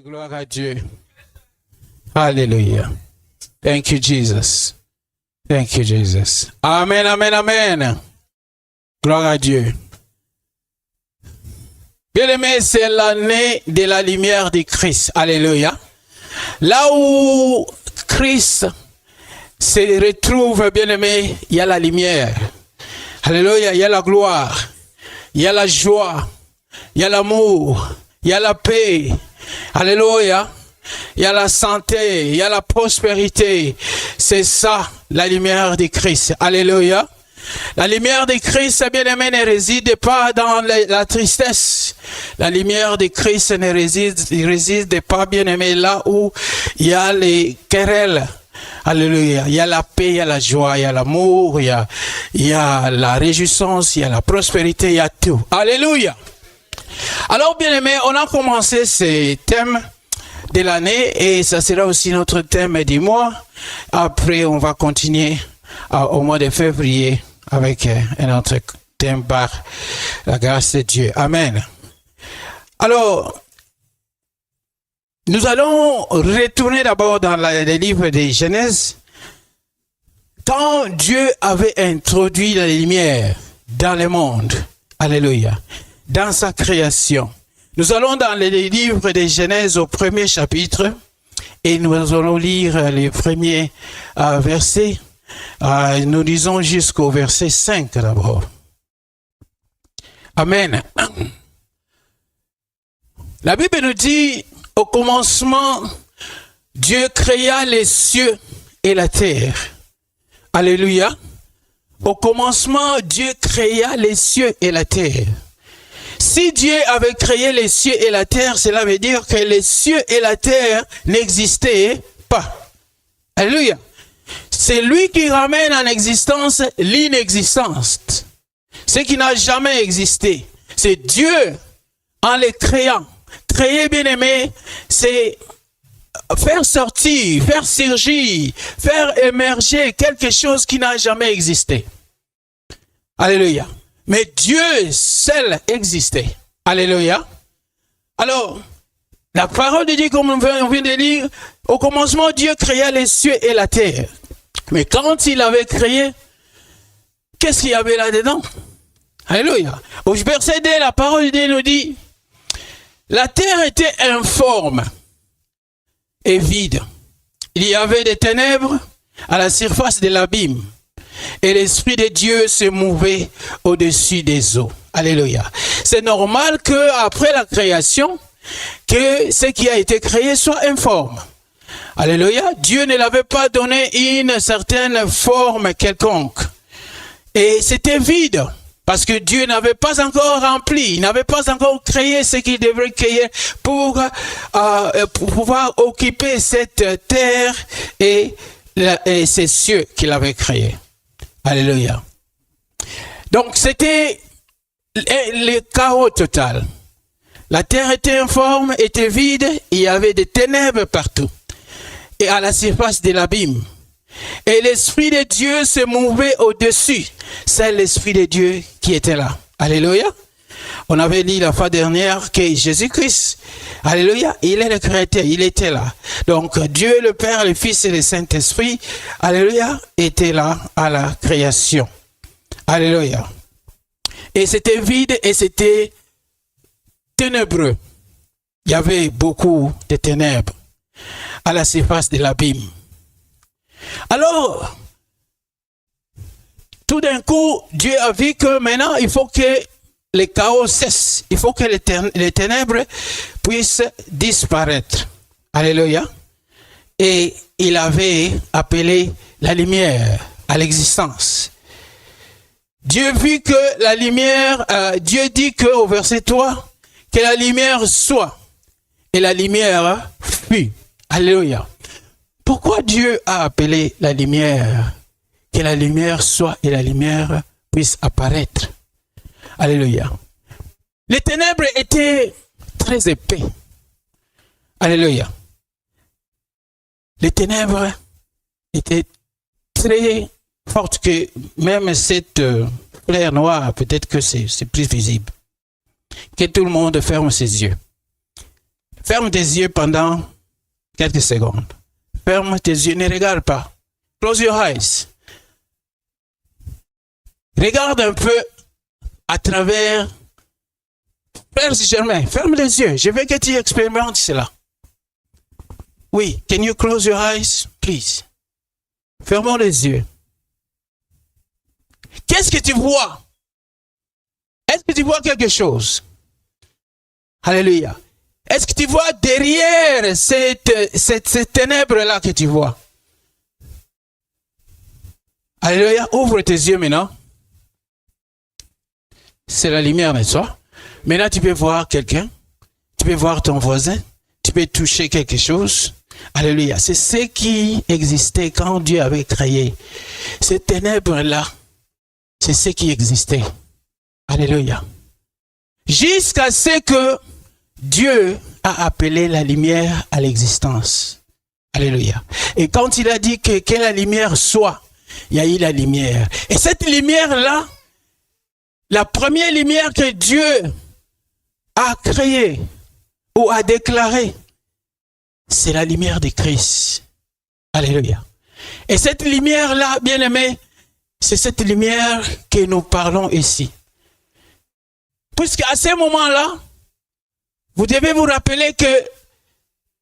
Gloire à Dieu. Alléluia. Thank you, Jesus. Thank you, Jesus. Amen, amen, amen. Gloire à Dieu. Bien-aimé, c'est l'année de la lumière de Christ. Alléluia. Là où Christ se retrouve, bien-aimé, il y a la lumière. Alléluia, il y a la gloire, il y a la joie, il y a l'amour, il y a la paix. Alléluia. Il y a la santé, il y a la prospérité. C'est ça, la lumière de Christ. Alléluia. La lumière de Christ, bien-aimé, ne réside pas dans la tristesse. La lumière de Christ ne réside pas, bien-aimé, là où il y a les querelles. Alléluia. Il y a la paix, il y a la joie, il y a l'amour, il y a la réjouissance, il y a la prospérité, il y a tout. Alléluia. Alors, bien-aimé, on a commencé ces thèmes de l'année et ça sera aussi notre thème du mois. Après, on va continuer au mois de février avec un autre thème par la grâce de Dieu. Amen. Alors, nous allons retourner d'abord dans le livre de Genèse. Quand Dieu avait introduit la lumière dans le monde, alléluia, dans sa création. Nous allons dans le livre de Genèse au premier chapitre et nous allons lire les premiers versets. Nous lisons jusqu'au verset 5 d'abord. Amen. La Bible nous dit, au commencement, Dieu créa les cieux et la terre. Alléluia. Au commencement, Dieu créa les cieux et la terre. Si Dieu avait créé les cieux et la terre, cela veut dire que les cieux et la terre n'existaient pas. Alléluia. C'est lui qui ramène en existence l'inexistence. Ce qui n'a jamais existé. C'est Dieu en les créant. Créer, bien-aimé, c'est faire sortir, faire surgir, faire émerger quelque chose qui n'a jamais existé. Alléluia. Mais Dieu seul existait. Alléluia. Alors, la parole de Dieu, comme on vient de lire, au commencement, Dieu créa les cieux et la terre. Mais quand il avait créé, qu'est-ce qu'il y avait là-dedans? Alléluia. Au verset 2, la parole de Dieu nous dit, la terre était informe et vide. Il y avait des ténèbres à la surface de l'abîme. Et l'Esprit de Dieu se mouvait au-dessus des eaux. Alléluia. C'est normal qu'après la création, que ce qui a été créé soit informe. Alléluia. Dieu ne l'avait pas donné une certaine forme quelconque. Et c'était vide. Parce que Dieu n'avait pas encore rempli, il n'avait pas encore créé ce qu'il devrait créer pour pouvoir occuper cette terre et ces cieux qu'il avait créés. Alléluia. Donc c'était le chaos total. La terre était informe, était vide, il y avait des ténèbres partout. Et à la surface de l'abîme. Et l'Esprit de Dieu se mouvait au-dessus. C'est l'Esprit de Dieu qui était là. Alléluia. On avait dit la fois dernière que Jésus-Christ, alléluia, il est le Créateur, il était là. Donc Dieu, le Père, le Fils et le Saint-Esprit, alléluia, étaient là à la création. Alléluia. Et c'était vide et c'était ténébreux. Il y avait beaucoup de ténèbres à la surface de l'abîme. Alors, tout d'un coup, Dieu a vu que maintenant, il faut que le chaos cesse. Il faut que les ténèbres puissent disparaître. Alléluia. Et il avait appelé la lumière à l'existence. Dieu vit que la lumière, Dieu dit qu'au verset 3, que la lumière soit. Et la lumière fut. Alléluia. Pourquoi Dieu a appelé la lumière? Que la lumière soit et la lumière puisse apparaître. Alléluia. Les ténèbres étaient très épais. Alléluia. Les ténèbres étaient très fortes que même cette fleur noire, peut-être que c'est plus visible. Que tout le monde ferme ses yeux. Ferme tes yeux pendant quelques secondes. Ferme tes yeux, ne regarde pas. Close your eyes. Regarde un peu à travers. Frère Germain, ferme les yeux. Je veux que tu expérimentes cela. Oui, can you close your eyes, please? Fermons les yeux. Qu'est-ce que tu vois? Est-ce que tu vois quelque chose? Alléluia. Est-ce que tu vois derrière cette ténèbre-là que tu vois? Alléluia. Ouvre tes yeux maintenant. C'est la lumière, n'est-ce pas? Maintenant, tu peux voir quelqu'un. Tu peux voir ton voisin. Tu peux toucher quelque chose. Alléluia. C'est ce qui existait quand Dieu avait créé. Ces ténèbres-là, c'est ce qui existait. Alléluia. Jusqu'à ce que Dieu a appelé la lumière à l'existence. Alléluia. Et quand il a dit que la lumière soit, il y a eu la lumière. Et cette lumière-là, la première lumière que Dieu a créée ou a déclarée, c'est la lumière de Christ. Alléluia. Et cette lumière-là, bien-aimés, c'est cette lumière que nous parlons ici. Puisqu'à ce moment-là, vous devez vous rappeler que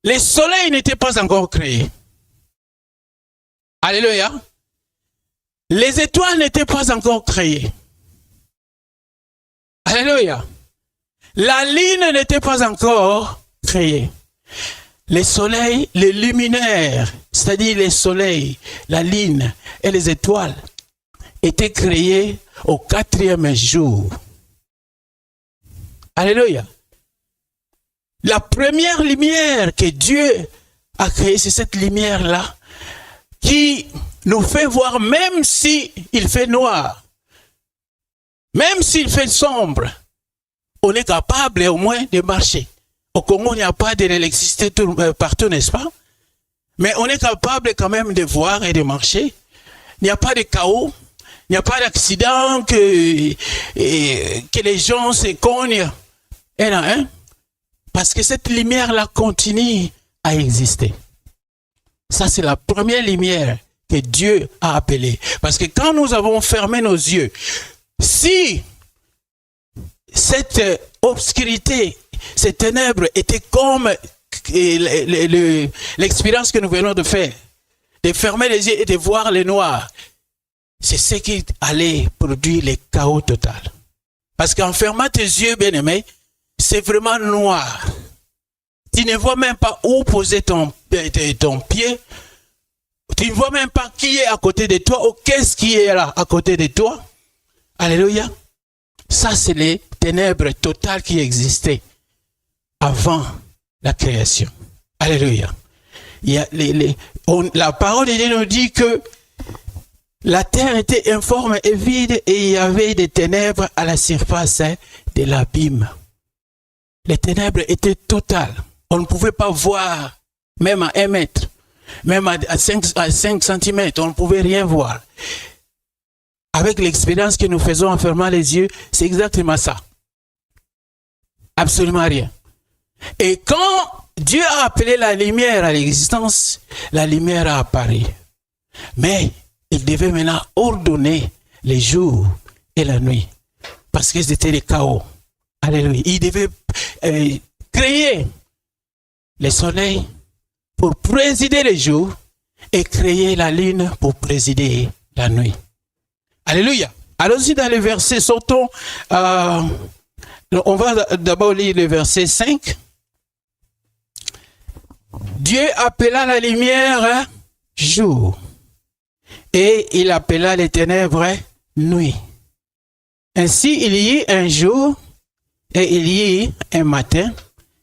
le soleil n'était pas encore créé. Alléluia. Les étoiles n'étaient pas encore créées. Alléluia. La lune n'était pas encore créée. Les soleils, les luminaires, c'est-à-dire les soleils, la lune et les étoiles, étaient créés au 4e jour. Alléluia. La première lumière que Dieu a créée, c'est cette lumière-là qui nous fait voir, même s'il fait noir, même s'il fait sombre, on est capable au moins de marcher. Au Congo, il n'y a pas d'électricité partout, n'est-ce pas? Mais on est capable quand même de voir et de marcher. Il n'y a pas de chaos, il n'y a pas d'accident, que les gens se cognent un à un. Parce que cette lumière-là continue à exister. Ça, c'est la première lumière que Dieu a appelée. Parce que quand nous avons fermé nos yeux, si cette obscurité, ces ténèbres étaient comme l'expérience que nous venons de faire, de fermer les yeux et de voir le noir, c'est ce qui allait produire le chaos total. Parce qu'en fermant tes yeux, bien-aimé, c'est vraiment noir. Tu ne vois même pas où poser ton pied. Tu ne vois même pas qui est à côté de toi ou qu'est-ce qui est là à côté de toi. Alléluia. Ça, c'est les ténèbres totales qui existaient avant la création. Alléluia. La parole de Dieu nous dit que la terre était informe et vide et il y avait des ténèbres à la surface de l'abîme. Les ténèbres étaient totales. On ne pouvait pas voir, même à 1 mètre, même à 5 centimètres, on ne pouvait rien voir. Avec l'expérience que nous faisons en fermant les yeux, c'est exactement ça. Absolument rien. Et quand Dieu a appelé la lumière à l'existence, la lumière a apparu. Mais il devait maintenant ordonner les jours et la nuit. Parce que c'était le chaos. Alléluia. Il devait créer le soleil pour présider les jours et créer la lune pour présider la nuit. Alléluia. Allons-y dans le verset, sautons. On va d'abord lire le verset 5. Dieu appela la lumière jour et il appela les ténèbres nuit. Ainsi il y eut un jour et il y eut un matin.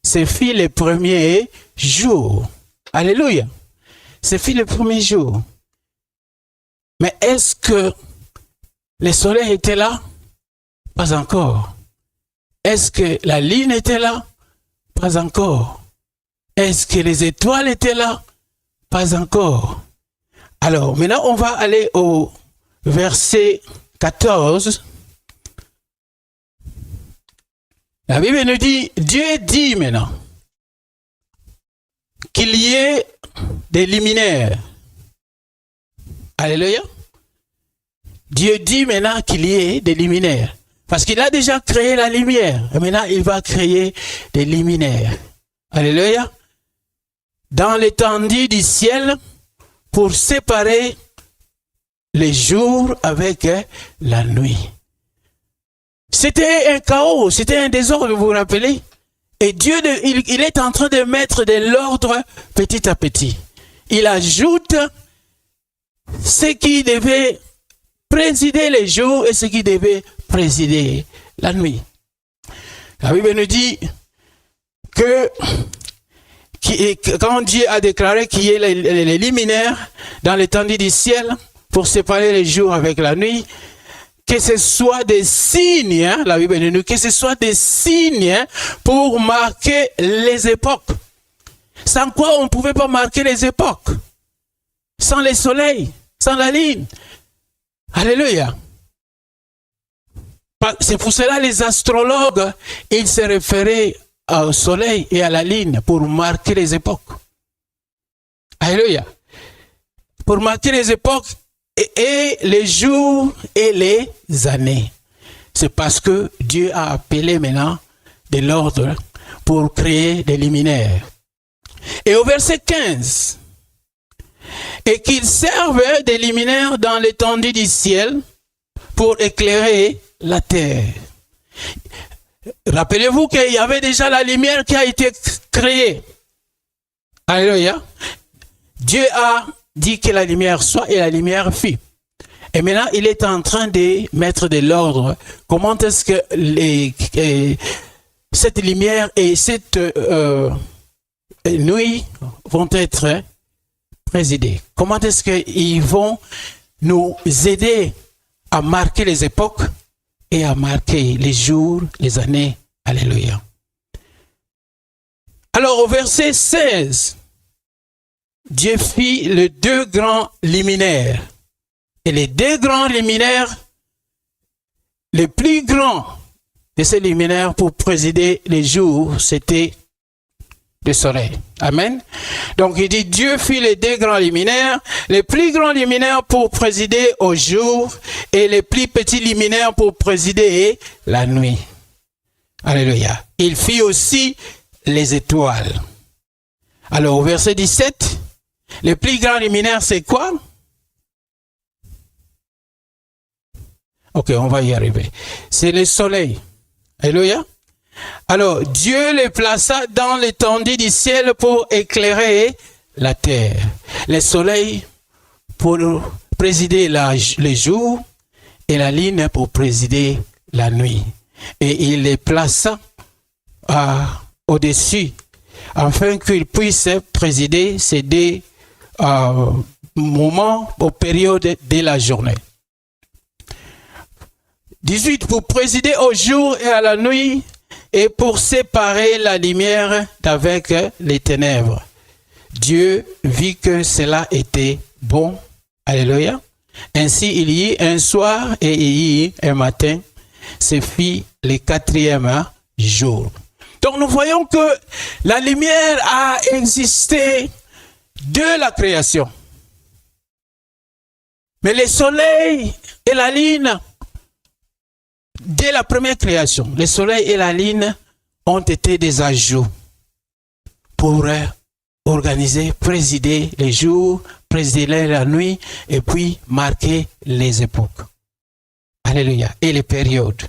Ce fut le premier jour. Alléluia. Ce fut le premier jour. Mais est-ce que le soleil était là? Pas encore. Est-ce que la lune était là? Pas encore. Est-ce que les étoiles étaient là? Pas encore. Alors, maintenant, on va aller au verset 14. La Bible nous dit, Dieu dit maintenant, qu'il y ait des luminaires. Alléluia. Dieu dit maintenant qu'il y ait des luminaires. Parce qu'il a déjà créé la lumière. Et maintenant, il va créer des luminaires. Alléluia. Dans l'étendue du ciel, pour séparer les jours avec la nuit. C'était un chaos, c'était un désordre, vous vous rappelez? Et Dieu, il est en train de mettre de l'ordre petit à petit. Il ajoute ce qui devait présider les jours et ce qui devait présider la nuit. La Bible nous dit que quand Dieu a déclaré qu'il y ait les luminaires dans l'étendue du ciel pour séparer les jours avec la nuit, que ce soit des signes, hein, la Bible nous dit que ce soit des signes pour marquer les époques. Sans quoi on ne pouvait pas marquer les époques. Sans le soleil, sans la lune. Alléluia. C'est pour cela les astrologues, ils se référaient au soleil et à la lune pour marquer les époques. Alléluia. Pour marquer les époques et les jours et les années. C'est parce que Dieu a appelé maintenant de l'ordre pour créer des luminaires. Et au verset 15, et qu'ils servent des luminaires dans l'étendue du ciel pour éclairer la terre. Rappelez-vous qu'il y avait déjà la lumière qui a été créée. Alléluia. Dieu a dit que la lumière soit et la lumière fut. Et maintenant, il est en train de mettre de l'ordre. Comment est-ce que cette lumière et cette nuit vont être présidées? Comment est-ce qu'ils vont nous aider à marquer les époques et à marquer les jours, les années? Alléluia. Alors au verset 16, Dieu fit les deux grands luminaires. Et les deux grands luminaires, les plus grands de ces luminaires pour présider les jours, c'était le soleil. Amen. Donc il dit, Dieu fit les deux grands luminaires, les plus grands luminaires pour présider au jour et les plus petits luminaires pour présider la nuit. Alléluia. Il fit aussi les étoiles. Alors au verset 17, les plus grands luminaires, c'est quoi? Ok, on va y arriver. C'est le soleil. Alléluia. Alors, Dieu les plaça dans l'étendue du ciel pour éclairer la terre. Le soleil pour présider les jours et la lune pour présider la nuit. Et il les plaça au-dessus afin qu'ils puissent présider ces deux moments aux périodes de la journée. 18, pour présider au jour et à la nuit et pour séparer la lumière d'avec les ténèbres. Dieu vit que cela était bon. Alléluia. Ainsi il y eut un soir et il y eut un matin. Ce fut le quatrième jour. Donc nous voyons que la lumière a existé de la création. Mais le soleil et la lune, dès la première création, le soleil et la lune ont été des ajouts pour organiser, présider les jours, présider la nuit et puis marquer les époques. Alléluia. Et les périodes.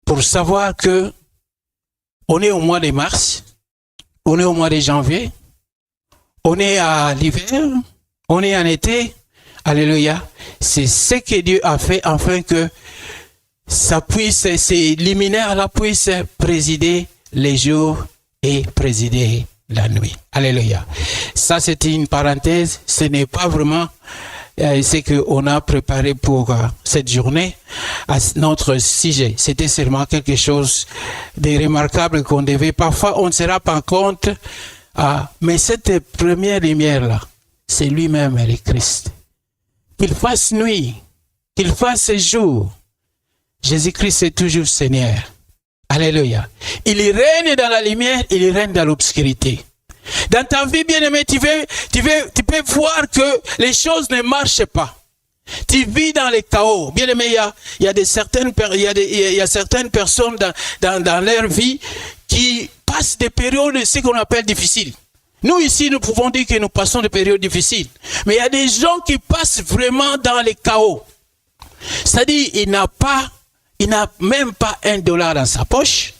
Pour savoir que on est au mois de mars, on est au mois de janvier, on est à l'hiver, on est en été. Alléluia. C'est ce que Dieu a fait afin que ça puisse, ces luminaires-là puissent présider les jours et présider la nuit. Alléluia. Ça, c'est une parenthèse. Ce n'est pas vraiment ce qu'on a préparé pour cette journée à notre sujet. C'était seulement quelque chose de remarquable qu'on devait. Parfois, on ne se rend pas compte. Mais cette première lumière-là, c'est lui-même, le Christ. Qu'il fasse nuit, qu'il fasse jour, Jésus-Christ est toujours Seigneur. Alléluia. Il règne dans la lumière, il règne dans l'obscurité. Dans ta vie, bien-aimé, tu peux voir que les choses ne marchent pas. Tu vis dans les chaos. Bien-aimé, il y a certaines personnes dans leur vie qui passent des périodes, ce qu'on appelle difficiles. Nous, ici, nous pouvons dire que nous passons des périodes difficiles. Mais il y a des gens qui passent vraiment dans les chaos. C'est-à-dire, il n'a même pas $1 dans sa poche.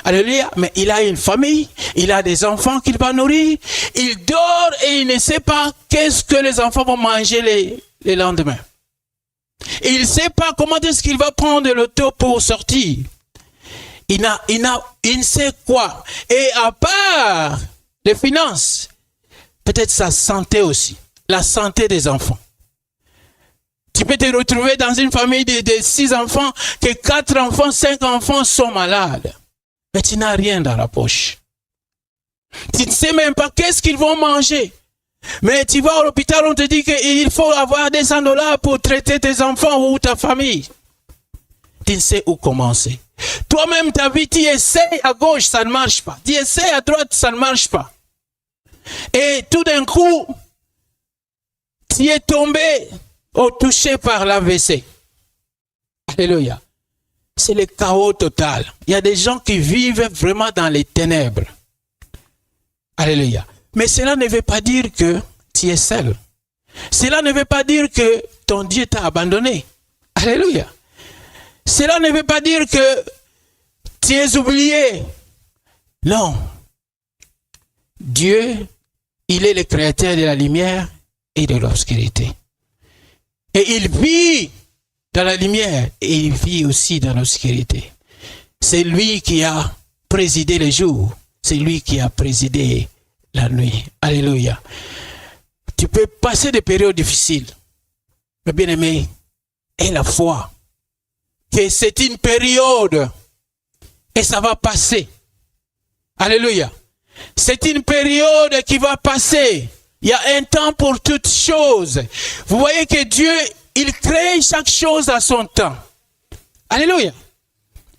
Alléluia, mais il a une famille, il a des enfants qu'il va nourrir, il dort et il ne sait pas qu'est-ce que les enfants vont manger les lendemains. Il ne sait pas comment est-ce qu'il va prendre l'auto pour sortir. Il ne sait quoi. Et à part les finances, peut-être sa santé aussi, la santé des enfants. Tu peux te retrouver dans une famille de 6 enfants, que 4 enfants, 5 enfants sont malades. Mais tu n'as rien dans la poche. Tu ne sais même pas qu'est-ce qu'ils vont manger. Mais tu vas à l'hôpital, on te dit qu'il faut avoir $200 pour traiter tes enfants ou ta famille. Tu ne sais où commencer. Toi-même, ta vie, tu essaies à gauche, ça ne marche pas. Tu essaies à droite, ça ne marche pas. Et tout d'un coup, tu es tombé ou touché par l'AVC. Alléluia. C'est le chaos total. Il y a des gens qui vivent vraiment dans les ténèbres. Alléluia. Mais cela ne veut pas dire que tu es seul. Cela ne veut pas dire que ton Dieu t'a abandonné. Alléluia. Cela ne veut pas dire que tu es oublié. Non. Dieu, il est le créateur de la lumière et de l'obscurité. Et il vit dans la lumière et il vit aussi dans l'obscurité. C'est lui qui a présidé le jour. C'est lui qui a présidé la nuit. Alléluia. Tu peux passer des périodes difficiles. Mais bien aimé, aie la foi que c'est une période et ça va passer. Alléluia. C'est une période qui va passer. Il y a un temps pour toutes choses. Vous voyez que Dieu, il crée chaque chose à son temps. Alléluia.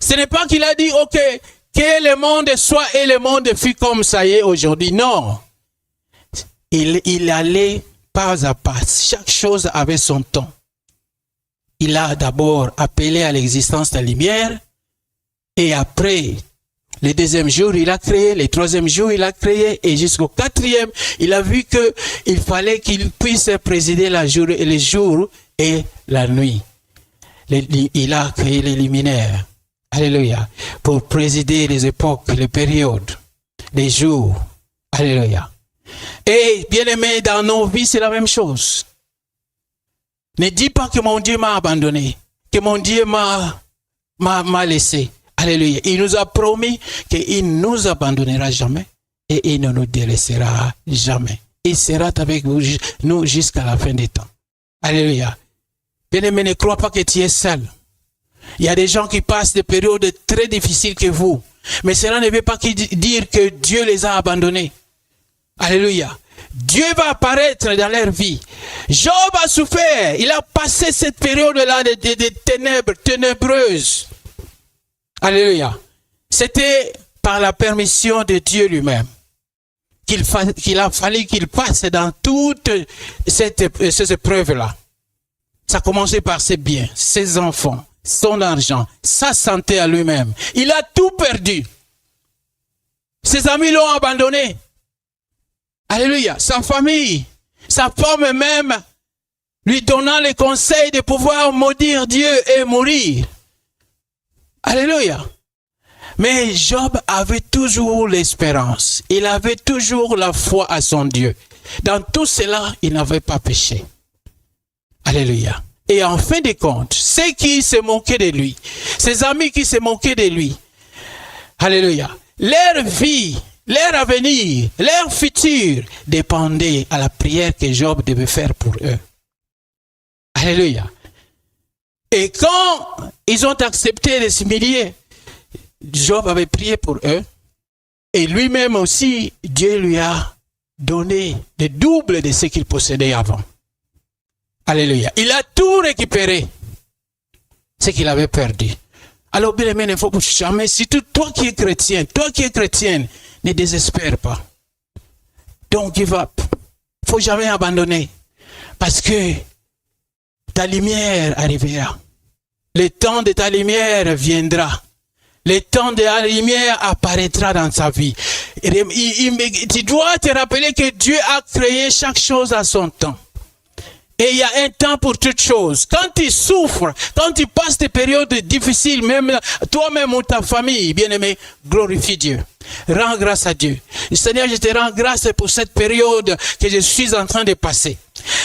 Ce n'est pas qu'il a dit, ok, que le monde soit et le monde fut comme ça y est aujourd'hui. Non. Il allait pas à pas. Chaque chose avait son temps. Il a d'abord appelé à l'existence la lumière. Et après, le deuxième jour, il a créé. Le troisième jour, il a créé. Et jusqu'au 4e, il a vu qu'il fallait qu'il puisse présider le jour et la nuit. Il a créé les luminaires. Alléluia. Pour présider les époques, les périodes, les jours. Alléluia. Et bien aimé, dans nos vies, c'est la même chose. Ne dis pas que mon Dieu m'a abandonné, que mon Dieu m'a laissé. Alléluia. Il nous a promis qu'il ne nous abandonnera jamais et il ne nous délaissera jamais. Il sera avec nous jusqu'à la fin des temps. Alléluia. Bien-aimé, ne crois pas que tu es seul. Il y a des gens qui passent des périodes très difficiles que vous. Mais cela ne veut pas dire que Dieu les a abandonnés. Alléluia. Dieu va apparaître dans leur vie. Job a souffert. Il a passé cette période-là de ténèbres, ténébreuses. Alléluia. C'était par la permission de Dieu lui-même qu'il a fallu qu'il passe dans toutes ces épreuves-là. Ça a commencé par ses biens, ses enfants, son argent, sa santé à lui-même. Il a tout perdu. Ses amis l'ont abandonné. Alléluia. Sa famille, sa femme même, lui donnant les conseils de pouvoir maudire Dieu et mourir. Alléluia. Mais Job avait toujours l'espérance. Il avait toujours la foi à son Dieu. Dans tout cela, il n'avait pas péché. Alléluia. Et en fin de compte, ceux qui se moquaient de lui, ses amis qui se moquaient de lui, alléluia, leur vie, leur avenir, leur futur dépendait à la prière que Job devait faire pour eux. Alléluia. Et quand ils ont accepté de s'humilier, Job avait prié pour eux. Et lui-même aussi, Dieu lui a donné le double de ce qu'il possédait avant. Alléluia. Il a tout récupéré, ce qu'il avait perdu. Alors, bien aimé, il ne faut jamais, surtout toi qui es chrétien, toi qui es chrétienne, ne désespère pas. Don't give up. Il ne faut jamais abandonner. Parce que ta lumière arrivera. Le temps de ta lumière viendra. Le temps de la lumière apparaîtra dans ta vie. Tu dois te rappeler que Dieu a créé chaque chose à son temps. Et il y a un temps pour toutes choses. Quand tu souffres, quand tu passes des périodes difficiles, même toi-même ou ta famille, bien-aimé, glorifie Dieu. Rends grâce à Dieu. Seigneur, je te rends grâce pour cette période que je suis en train de passer.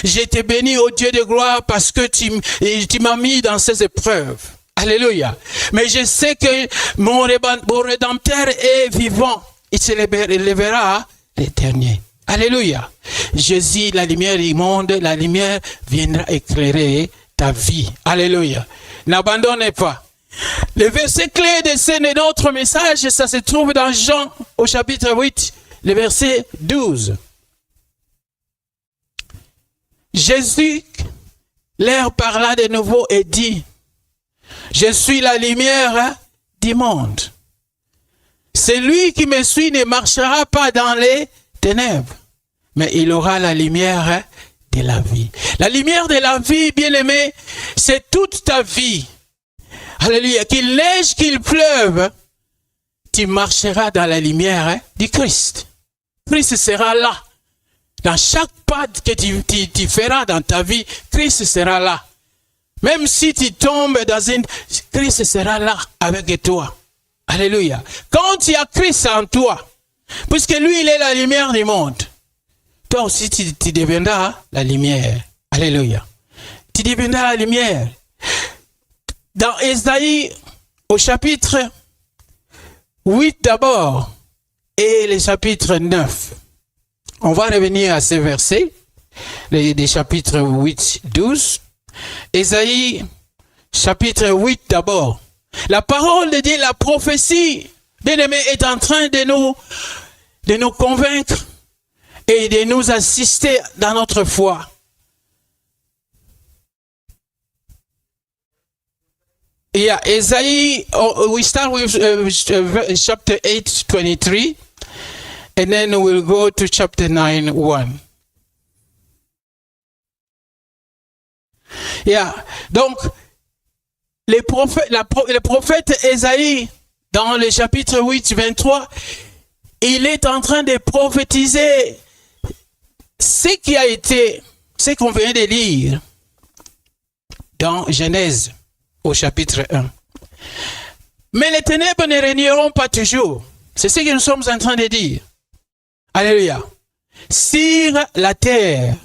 Je te bénis, ô Dieu de gloire, parce que tu m'as mis dans ces épreuves. Alléluia. Mais je sais que mon Rédempteur est vivant. Il se lèvera l'éternel. Alléluia. Jésus, la lumière du monde, la lumière viendra éclairer ta vie. Alléluia. N'abandonnez pas. Le verset clé de notre message, ça se trouve dans Jean au chapitre 8, le verset 12. Jésus leur parla de nouveau et dit, je suis la lumière du monde. Celui qui me suit ne marchera pas dans les ténèbres, mais il aura la lumière de la vie. La lumière de la vie, bien-aimé, c'est toute ta vie. Alléluia. Qu'il neige, qu'il pleuve, tu marcheras dans la lumière du Christ. Christ sera là. Dans chaque pas que tu feras dans ta vie, Christ sera là. Même si tu tombes dans une... Christ sera là avec toi. Alléluia. Quand tu as Christ en toi, puisque lui, il est la lumière du monde, toi aussi, tu deviendras la lumière. Alléluia. Tu deviendras la lumière. Dans Ésaïe, au chapitre 8 d'abord, et le chapitre 9, on va revenir à ces versets, les chapitres 8, 12. Ésaïe, chapitre 8 d'abord. La parole de Dieu, la prophétie, bien-aimé, est en train de nous convaincre et de nous assister dans notre foi. Yeah, Isaiah, we start with chapter 8, 23, and then we'll go to chapter 9, 1. Yeah, donc, le prophète Ésaïe, dans le chapitre 8, 23, il est en train de prophétiser ce qui a été, ce qu'on vient de lire dans Genèse, au chapitre 1. Mais les ténèbres ne régneront pas toujours. C'est ce que nous sommes en train de dire. Alléluia. Sur la terre,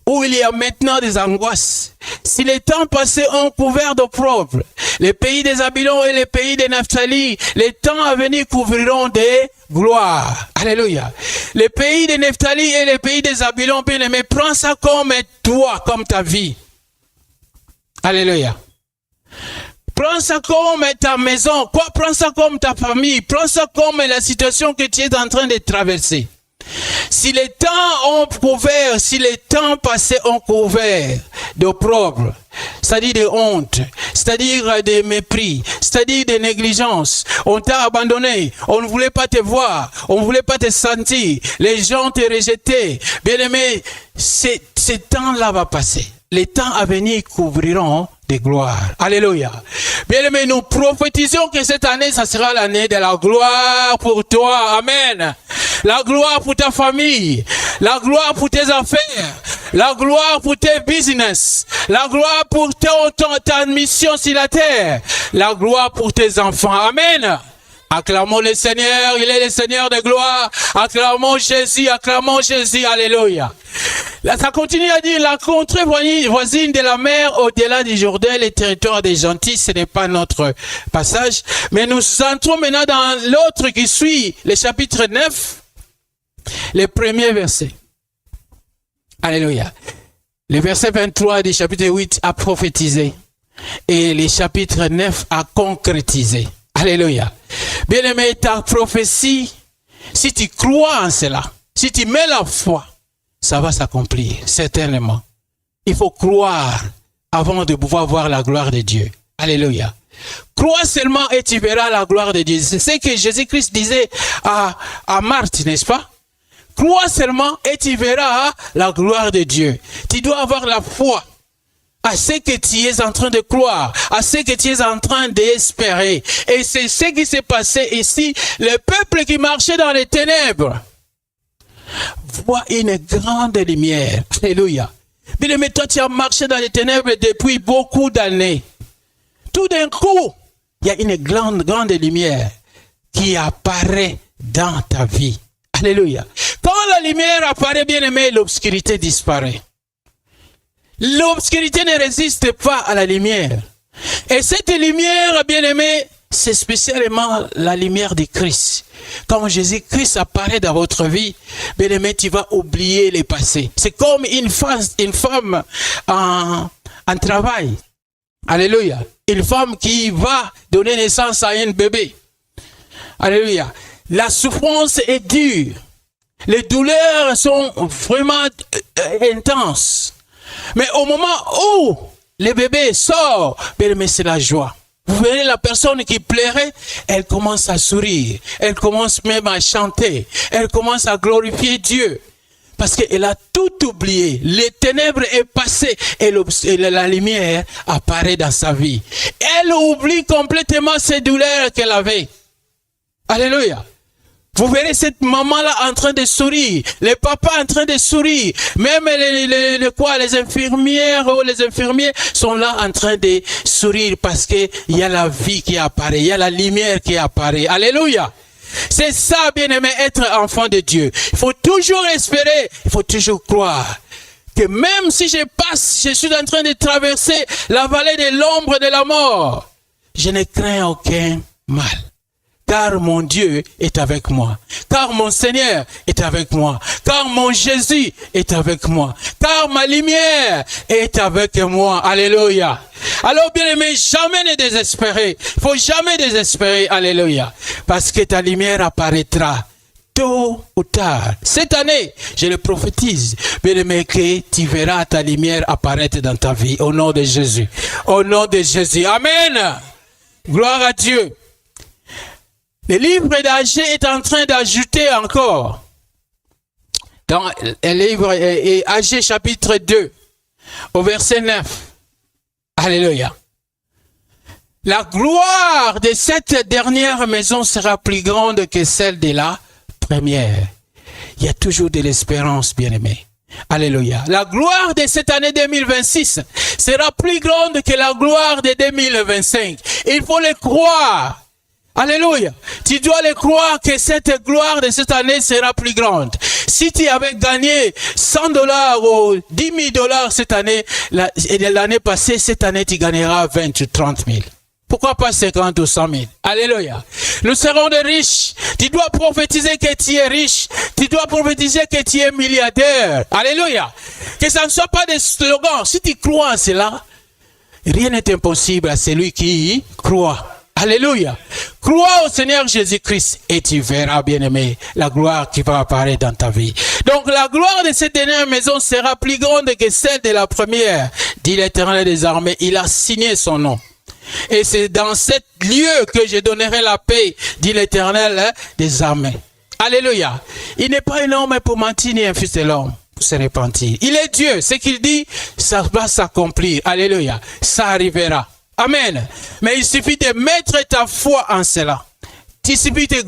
où il y a maintenant des angoisses, si les temps passés ont couvert d'opprobre, les pays des Zabulon et les pays des Naphtali, les temps à venir couvriront des gloires. Alléluia. Les pays des Naphtali et les pays des Zabulon, bien aimé, prends ça comme toi, comme ta vie. Alléluia. Prends ça comme ta maison, prends ça comme ta famille, prends ça comme la situation que tu es en train de traverser. Si les temps ont couvert, si les temps passés ont couvert d'opprobre, c'est-à-dire de honte, c'est-à-dire de mépris, c'est-à-dire de négligence, on t'a abandonné, on ne voulait pas te voir, on ne voulait pas te sentir, les gens te rejetaient. Bien-aimé, ces temps-là va passer. Les temps à venir couvriront des gloires. Alléluia. Bien-aimé, nous prophétisons que cette année, ça sera l'année de la gloire pour toi. Amen. La gloire pour ta famille. La gloire pour tes affaires. La gloire pour tes business. La gloire pour ta mission sur la terre. La gloire pour tes enfants. Amen. Acclamons le Seigneur, il est le Seigneur de gloire. Acclamons Jésus, alléluia. Là, ça continue à dire, la contrée voisine de la mer, au-delà du Jourdain, les territoires des gentils, ce n'est pas notre passage. Mais nous entrons maintenant dans l'autre qui suit, le chapitre 9, le premier verset. Alléluia. Le verset 23 du chapitre 8 a prophétisé. Et le chapitre 9 a concrétisé. Alléluia. Bien-aimé, ta prophétie, si tu crois en cela, si tu mets la foi, ça va s'accomplir, certainement. Il faut croire avant de pouvoir voir la gloire de Dieu. Alléluia. Crois seulement et tu verras la gloire de Dieu. C'est ce que Jésus-Christ disait à Marthe, n'est-ce pas? crois seulement et tu verras la gloire de Dieu. Tu dois avoir la foi à ce que tu es en train de croire, à ce que tu es en train d'espérer. Et c'est ce qui s'est passé ici. Le peuple qui marchait dans les ténèbres voit une grande lumière. Alléluia. Bien aimé, toi, tu as marché dans les ténèbres depuis beaucoup d'années. Tout d'un coup, il y a une grande lumière qui apparaît dans ta vie. Alléluia. Quand la lumière apparaît, bien aimé, l'obscurité disparaît. L'obscurité ne résiste pas à la lumière. Et cette lumière, bien aimé, c'est spécialement la lumière de Christ. Quand Jésus-Christ apparaît dans votre vie, bien aimé, tu vas oublier le passé. C'est comme une femme en travail. Alléluia. Une femme qui va donner naissance à un bébé. Alléluia. La souffrance est dure. Les douleurs sont vraiment intenses. Mais au moment où le bébé sort, bien aimé, c'est la joie. Vous verrez la personne qui pleurait, elle commence à sourire. Elle commence même à chanter. Elle commence à glorifier Dieu. Parce qu'elle a tout oublié. Les ténèbres est passé et la lumière apparaît dans sa vie. Elle oublie complètement ces douleurs qu'elle avait. Alléluia. Vous verrez cette maman-là en train de sourire, les papas en train de sourire, même les infirmières ou les infirmiers sont là en train de sourire parce qu'il y a la vie qui apparaît, il y a la lumière qui apparaît. Alléluia. C'est ça, bien-aimé, être enfant de Dieu. Il faut toujours espérer, il faut toujours croire que même si je suis en train de traverser la vallée de l'ombre de la mort, je ne crains aucun mal. Car mon Dieu est avec moi. Car mon Seigneur est avec moi. Car mon Jésus est avec moi. Car ma lumière est avec moi. Alléluia. Alors bien aimé, jamais ne désespérer. Il faut jamais désespérer. Alléluia. Parce que ta lumière apparaîtra tôt ou tard. Cette année, je le prophétise, bien aimé, que tu verras ta lumière apparaître dans ta vie. Au nom de Jésus. Au nom de Jésus. Amen. Gloire à Dieu. Le livre d'Agé est en train d'ajouter encore, dans le livre Agé chapitre 2, au verset 9. Alléluia. La gloire de cette dernière maison sera plus grande que celle de la première. Il y a toujours de l'espérance, bien-aimé. Alléluia. La gloire de cette année 2026 sera plus grande que la gloire de 2025. Il faut le croire. Alléluia. Tu dois le croire que cette gloire de cette année sera plus grande. Si tu avais gagné $100 ou $10,000 cette année, l'année passée, cette année tu gagneras 20 ou 30 000. Pourquoi pas 50 ou 100 000? Alléluia. Nous serons des riches. Tu dois prophétiser que tu es riche. Tu dois prophétiser que tu es milliardaire. Alléluia. Que ça ne soit pas des slogans. Si tu crois en cela, rien n'est impossible à celui qui croit. Alléluia. Crois au Seigneur Jésus-Christ et tu verras, bien-aimé, la gloire qui va apparaître dans ta vie. Donc la gloire de cette dernière maison sera plus grande que celle de la première, dit l'Éternel des armées. Il a signé son nom. Et c'est dans cet lieu que je donnerai la paix, dit l'Éternel des armées. Alléluia. Il n'est pas un homme pour mentir, ni un fils de l'homme pour se repentir. Il est Dieu. Ce qu'il dit, ça va s'accomplir. Alléluia. Ça arrivera. Amen. Mais il suffit de mettre ta foi en cela. Il suffit de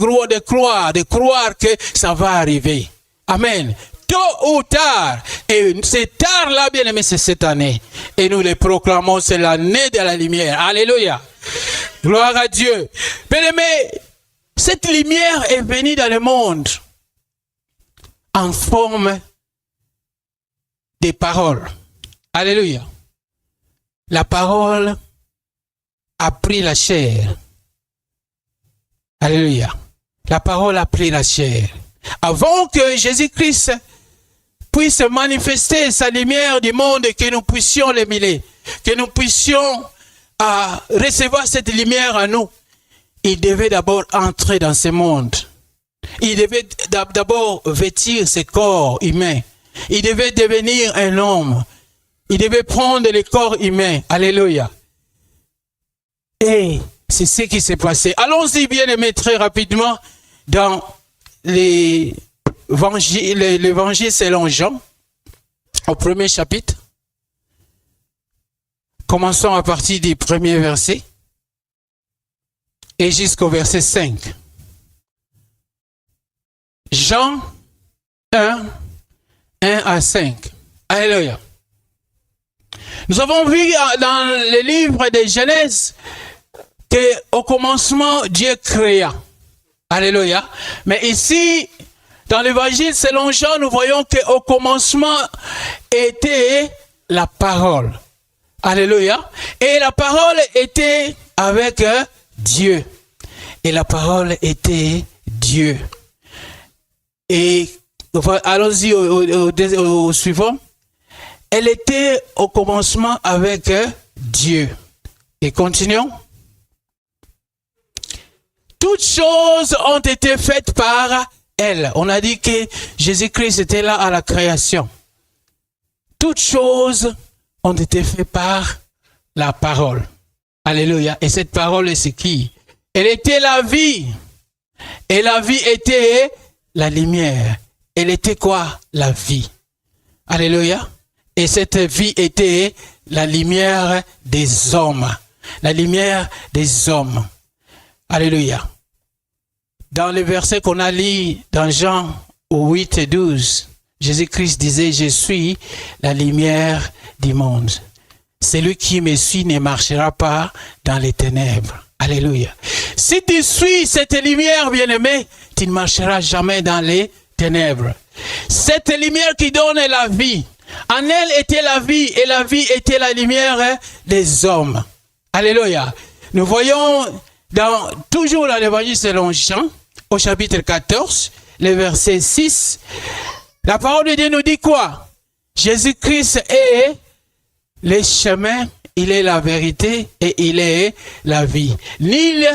croire que ça va arriver. Amen. Tôt ou tard. Et c'est tard là, bien aimé, c'est cette année. Et nous le proclamons, c'est l'année de la lumière. Alléluia. Gloire à Dieu. Bien aimé, cette lumière est venue dans le monde en forme de paroles. Alléluia. La parole a pris la chair. Alléluia. La parole a pris la chair. Avant que Jésus-Christ puisse manifester sa lumière du monde, que nous puissions l'aimer, que nous puissions recevoir cette lumière en nous, il devait d'abord entrer dans ce monde. Il devait d'abord vêtir ce corps humain. Il devait devenir un homme. Il devait prendre le corps humain. Alléluia. Et c'est ce qui s'est passé. Allons-y, bien aimés, très rapidement dans les l'évangile selon Jean, au premier chapitre. Commençons à partir du premier verset et jusqu'au verset 5. Jean 1, 1 à 5. Alléluia. Nous avons vu dans le livre de Genèse qu'au commencement, Dieu créa. Alléluia. Mais ici, dans l'évangile selon Jean, nous voyons qu'au commencement était la parole. Alléluia. Et la parole était avec Dieu. Et la parole était Dieu. Et allons-y au suivant. Elle était au commencement avec Dieu. Et continuons. Toutes choses ont été faites par elle. On a dit que Jésus-Christ était là à la création. Toutes choses ont été faites par la parole. Alléluia. Et cette parole, c'est qui? Elle était la vie. Et la vie était la lumière. Elle était quoi? La vie. Alléluia. Et cette vie était la lumière des hommes. La lumière des hommes. Alléluia. Dans le verset qu'on a lu dans Jean 8 et 12, Jésus-Christ disait, je suis la lumière du monde. Celui qui me suit ne marchera pas dans les ténèbres. Alléluia. Si tu suis cette lumière, bien-aimé, tu ne marcheras jamais dans les ténèbres. Cette lumière qui donne la vie. En elle était la vie et la vie était la lumière des hommes. Alléluia. Nous voyons toujours dans l'évangile selon Jean, au chapitre 14, le verset 6, la parole de Dieu nous dit quoi? Jésus-Christ est le chemin, il est la vérité et il est la vie. Nul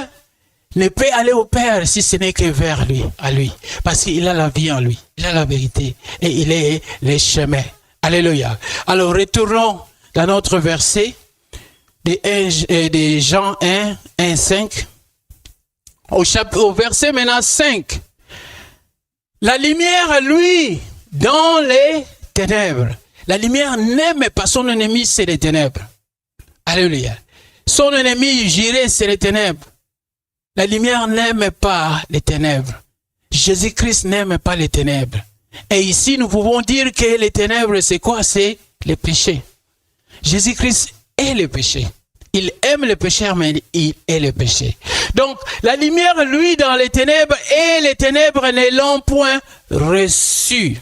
ne peut aller au Père si ce n'est que vers lui, à lui. Parce qu'il a la vie en lui, il a la vérité et il est le chemin. Alléluia. Alors retournons dans notre verset de Jean 1, 1, 5. Au verset maintenant 5. La lumière, lui, dans les ténèbres. La lumière n'aime pas son ennemi, c'est les ténèbres. Alléluia. Son ennemi j'irai, c'est les ténèbres. La lumière n'aime pas les ténèbres. Jésus-Christ n'aime pas les ténèbres. Et ici, nous pouvons dire que les ténèbres, c'est quoi? C'est le péché. Jésus-Christ est le péché. Il aime le péché, mais il est le péché. Donc, la lumière, lui, dans les ténèbres, et les ténèbres ne l'ont point reçu.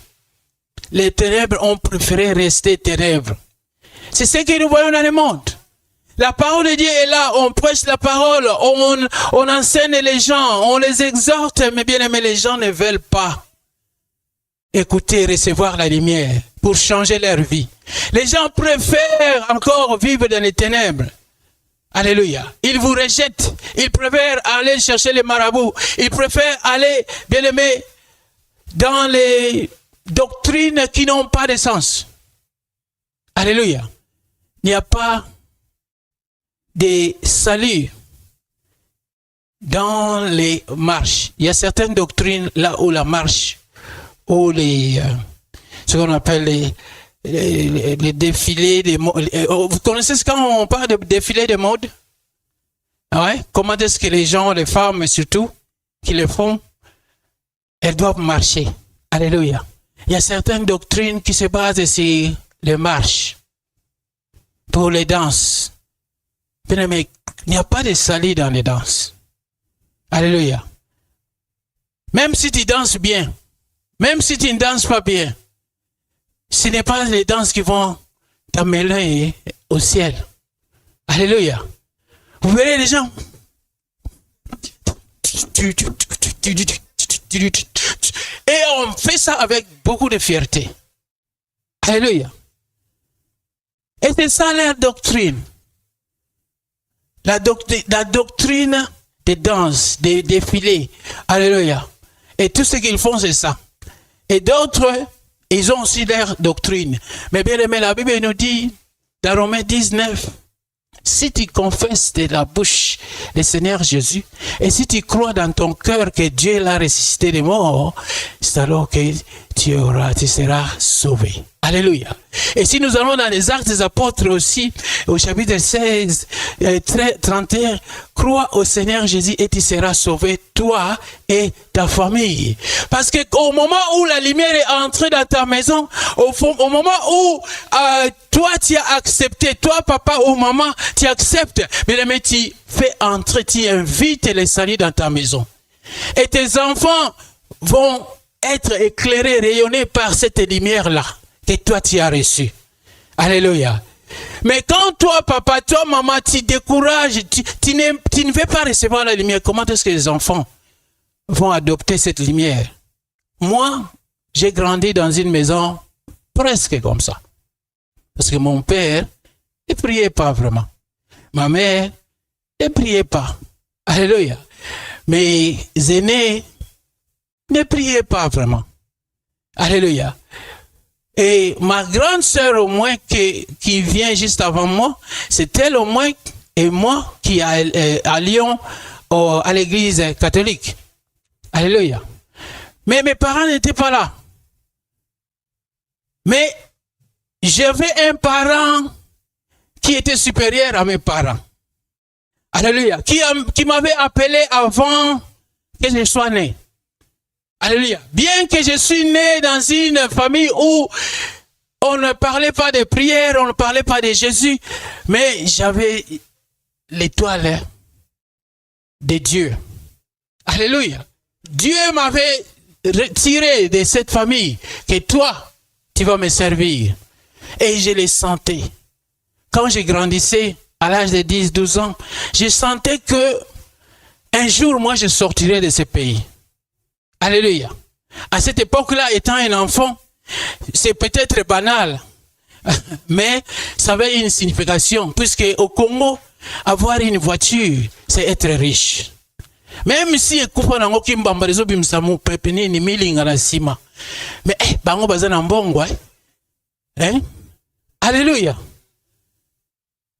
Les ténèbres ont préféré rester ténèbres. C'est ce que nous voyons dans le monde. La parole de Dieu est là, on prêche la parole, on enseigne les gens, on les exhorte, mais bien aimé, les gens ne veulent pas écouter, recevoir la lumière pour changer leur vie. Les gens préfèrent encore vivre dans les ténèbres. Alléluia. Ils vous rejettent. Ils préfèrent aller chercher les marabouts. Ils préfèrent aller, bien aimé, dans les doctrines qui n'ont pas de sens. Alléluia. Il n'y a pas de salut dans les marches. Il y a certaines doctrines là où la marche, où ce qu'on appelle les défilés de mode. Vous connaissez quand on parle de défilé de mode? Ouais? Comment est-ce que les gens, les femmes surtout, qui le font, elles doivent marcher. Alléluia. Il y a certaines doctrines qui se basent sur les marches, pour les danses. Mais il n'y a pas de salut dans les danses. Alléluia. Même si tu danses bien, même si tu ne danses pas bien, ce n'est pas les danses qui vont t'amener au ciel. Alléluia. Vous verrez les gens. Et on fait ça avec beaucoup de fierté. Alléluia. Et c'est ça la doctrine. La doctrine des danses, des défilés. Alléluia. Et tout ce qu'ils font, c'est ça. Et d'autres, ils ont aussi leur doctrine. Mais bien aimé, la Bible nous dit, dans Romains 19, Si tu confesses de la bouche le Seigneur Jésus, et si tu crois dans ton cœur que Dieu l'a ressuscité des morts, c'est alors que tu seras sauvé. Alléluia. Et si nous allons dans les Actes des Apôtres aussi, au chapitre 16, 31, crois au Seigneur Jésus et tu seras sauvé, toi et ta famille. Parce qu'au moment où la lumière est entrée dans ta maison, au moment où toi tu as accepté, toi papa ou maman, tu acceptes, mais tu fais entrer, tu invites les saluts dans ta maison. Et tes enfants vont être éclairés, rayonnés par cette lumière-là que toi tu as reçu. Alléluia. Mais quand toi, papa, toi, maman, tu décourages, tu ne veux pas recevoir la lumière, comment est-ce que les enfants vont adopter cette lumière? Moi, j'ai grandi dans une maison presque comme ça. Parce que mon père ne priait pas vraiment. Ma mère ne priait pas. Alléluia. Mes aînés ne priaient pas vraiment. Alléluia. Et ma grande sœur au moins qui vient juste avant moi, c'est elle au moins et moi qui à Lyon à l'église catholique. Alléluia. Mais mes parents n'étaient pas là. Mais j'avais un parent qui était supérieur à mes parents. Alléluia. Qui m'avait appelé avant que je sois né. Alléluia. Bien que je suis né dans une famille où on ne parlait pas de prière, on ne parlait pas de Jésus, mais j'avais l'étoile de Dieu. Alléluia. Dieu m'avait retiré de cette famille que toi, tu vas me servir. Et je le sentais. Quand je grandissais, à l'âge de 10-12 ans, je sentais que un jour, moi, je sortirai de ce pays. Alléluia. À cette époque-là, étant un enfant, c'est peut-être banal, mais ça avait une signification, puisque au Congo, avoir une voiture, c'est être riche. Même si mais bango bazana mbongo, hein? Alléluia.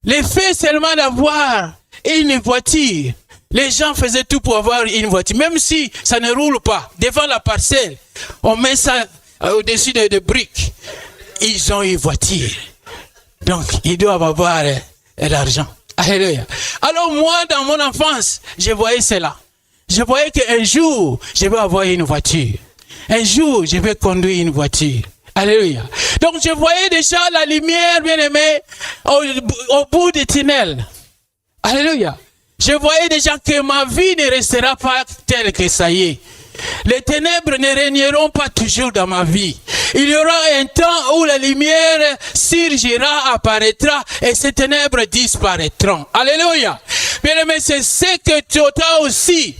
L'effet seulement d'avoir une voiture, les gens faisaient tout pour avoir une voiture, même si ça ne roule pas devant la parcelle, on met ça au-dessus de briques. Ils ont une voiture, donc ils doivent avoir l'argent. Alléluia. Alors moi, dans mon enfance, je voyais cela. Je voyais qu'un jour, je vais avoir une voiture. Un jour, je vais conduire une voiture. Alléluia. Donc je voyais déjà la lumière, bien aimé, au bout du tunnel. Alléluia. Je voyais déjà que ma vie ne restera pas telle que ça y est. Les ténèbres ne régneront pas toujours dans ma vie. Il y aura un temps où la lumière surgira, apparaîtra et ces ténèbres disparaîtront. Alléluia. Bien aimé, c'est ce que toi aussi,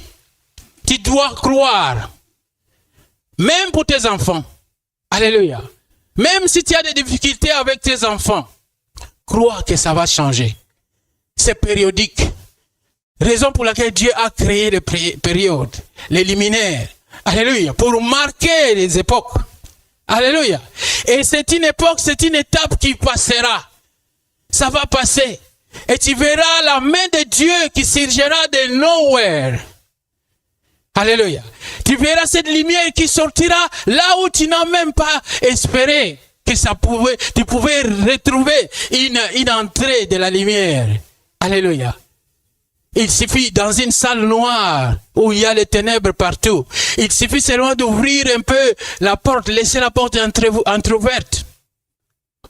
tu dois croire. Même pour tes enfants. Alléluia. Même si tu as des difficultés avec tes enfants, crois que ça va changer. C'est périodique. Raison pour laquelle Dieu a créé les périodes, les luminaires. Alléluia. Pour marquer les époques. Alléluia. Et c'est une époque, c'est une étape qui passera. Ça va passer. Et tu verras la main de Dieu qui surgira de nowhere. Alléluia. Tu verras cette lumière qui sortira là où tu n'as même pas espéré que tu pouvais retrouver une entrée de la lumière. Alléluia. Il suffit dans une salle noire où il y a les ténèbres partout. Il suffit seulement d'ouvrir un peu la porte, laisser la porte entrouverte.